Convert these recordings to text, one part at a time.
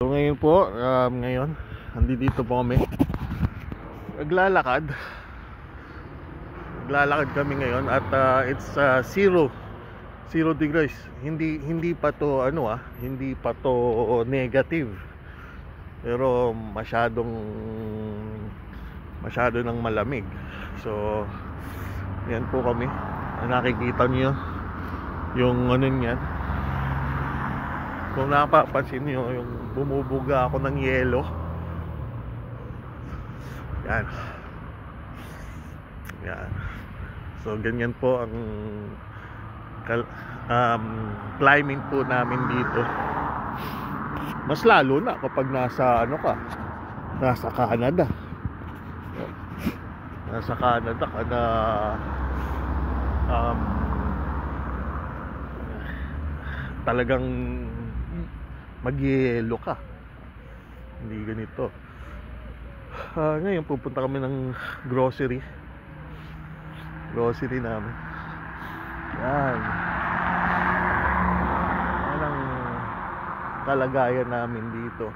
So ngayon po, andito po kami. Naglalakad kami ngayon at it's 0 degrees. Hindi pa to hindi pa to negative. Pero masyado ng malamig. So yan po kami. Nakikita niyo yung niyan. Kung napapansin niyo, yung bumubuga ako ng yelo. Yan. So ganyan po ang climbing po namin dito. Mas lalo na kapag nasa nasa Canada. Nasa Canada ka na talagang mag-yelo ka. Hindi ganito. Ngayon pupunta kami ng grocery namin. Yan ang kalagayan namin dito.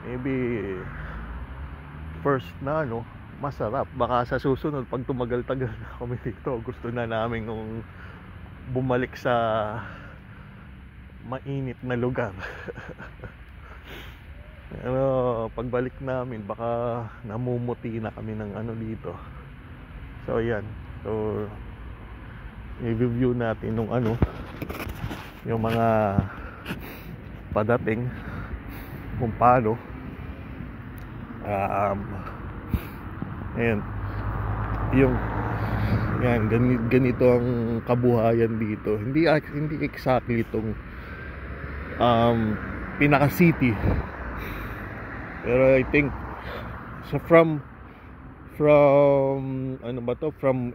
Maybe first na masarap. Baka sa susunod pag tumagal-tagal na kami dito, gusto na namin nung bumalik sa mainit na lugar. Pero pagbalik namin baka namumuti na kami ng dito. So yan. So i-review natin nung yung mga padating kung paano. Ayan. Ganito ang kabuhayan dito. Hindi exactly itong pinaka city, pero I think so from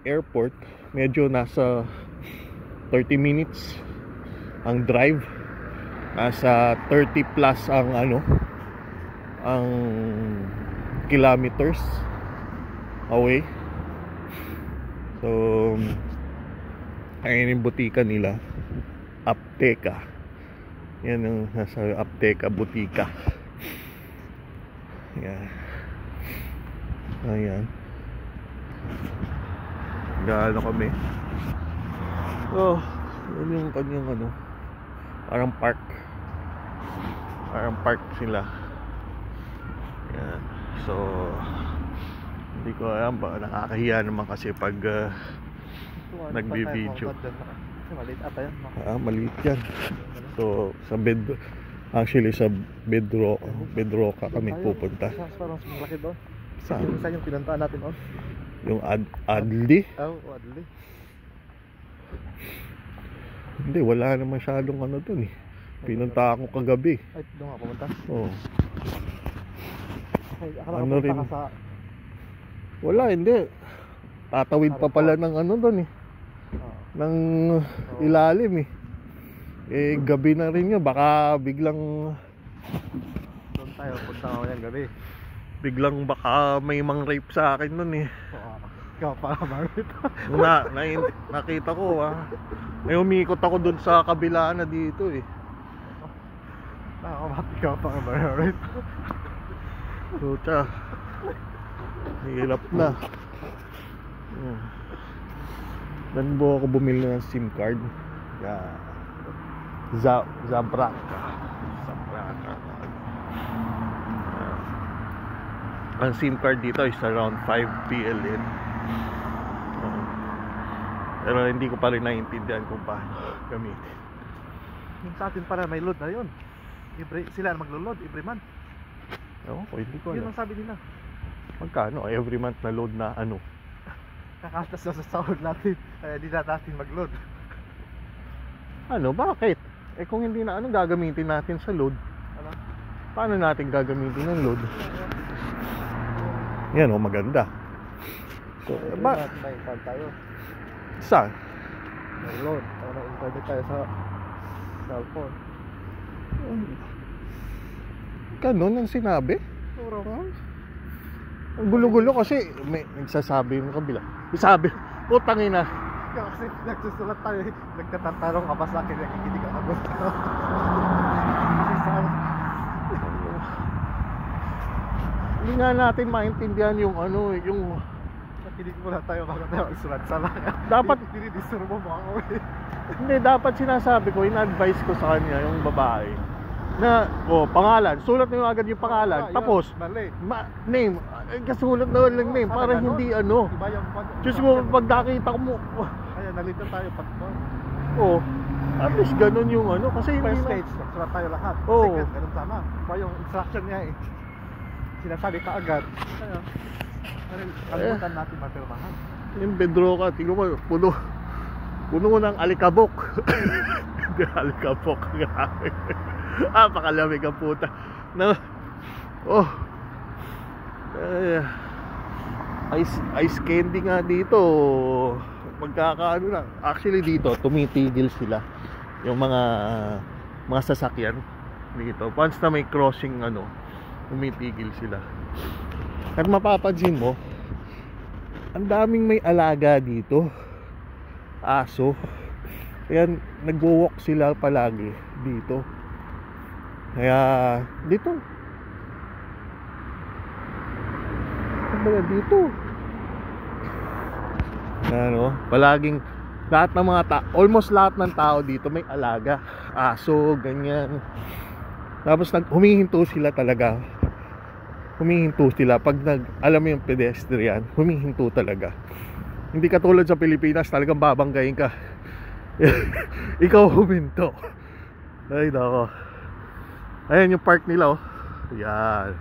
airport medyo nasa 30 minutes ang drive, nasa 30 plus ang ang kilometers away. So ayun yung butika nila, Apteka. Yan ang nasa Apteka butika. Yan. Ayan. Gaano kami. Oh, yun yung kanyang parang park sila. Yan. So hindi ko alam, ba nakakahiya naman kasi pag nagbi-video. Maliit ata yan. Maliit yan. So sa Bedroca kami pupunta. Parang malaki doon. Saan? Saan yung pinuntahan natin on? Yung Adli? Adli. Hindi, wala na masyadong doon eh. Pinunta ako kagabi. Ay, doon nga pumunta? Oo. Okay, akala rin? Ka sa... Wala, hindi. Tatawid pa pala ng doon eh. Ng ilalim eh. Gabi na rin yun. Baka biglang doon tayo, punta ko yan gabi. Biglang baka may mang-rape sa akin nun eh. Ikaw pa Marit. Nakita ko may umikot ako dun sa kabila na dito eh. Ikaw pa Marit. So hirap na. Dan po ako bumili ng SIM card. Zabraka. Ang SIM card dito is around 5 PLN. Pero hindi ko pa rin naiintindihan kung paano gamitin. Yung sa atin para may load na yun. Sila maglo-load every month. Hindi ko Yun alam. ang sabi nila. Magkano? Every month na load na Kakatas na sa sahod natin. Kaya di na natin mag-load. Bakit? Kung hindi na gagamitin natin sa load? Paano natin gagamitin ng load? Yan maganda. So, may card tayo. Saan? May load. Para internet tayo sa cellphone. Ganun ang sinabi? Puro. Ang gulo-gulo kasi may nagsasabi yung kabila. Sabi, putang ina. Kasi nagsusulat tayo, nagtatanong ka pa sa akin, nakikinig ako. hindi nga natin maintindihan yung ano, yung Nakinig muna tayo bago tayo magsulat sa langat. Dapat- Dinidisturbo mo ako eh. hindi, dapat sinasabi ko, in-advise ko sa kanya, yung babae, na, pangalan, sulat mo agad yung pangalan, Yun, tapos, mali. name, kasulat na lang name, Sabi para ganun. hindi ano, Iba yung Diyos mo, pag nakita ko mo, Ayan, nalito tayo patko. at least ganun yung ano, kasi hindi First na, stage, nagsulat tayo lahat. Oo. Second, ganun tama. Iba yung instruction niya eh. Sinasabi ka agad. Kaya, kalimutan natin mapirmahan. yung bedroka, tingnan mo, puno ng alikabok. Hindi, alikabok. Pakalamig ang puta. Na, ice candy nga dito. Magkakaano lang. Actually dito, tumitigil sila. Yung mga sasakyan dito. Once na may crossing ano, tumitigil sila. At mapapansin mo, ang daming may alaga dito. Aso. Kaya nagwo-walk sila palagi dito. Kaya dito. Dito. Ano, palaging lahat ng mga almost lahat ng tao dito may alaga. Aso, ganyan. Tapos humihinto sila talaga. Humihinto sila pag alam mo yung pedestrian, humihinto talaga. Hindi katulad sa Pilipinas, talagang babanggain ka. Ikaw huminto. Ay nako. Ayan yung park nila oh. Yan.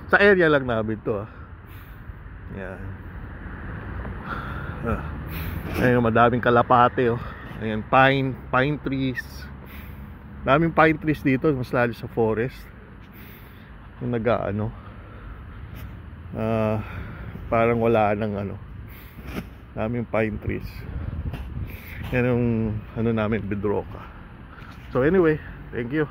Sa area lang namin to ah. Yan. Ayan, madaming kalapate oh. Ayan, pine trees. Daming pine trees dito, mas lalo sa forest. Yung nag-ano, parang wala nang ano. Daming pine trees. Yan yung ano namin, bedroka. So anyway, thank you.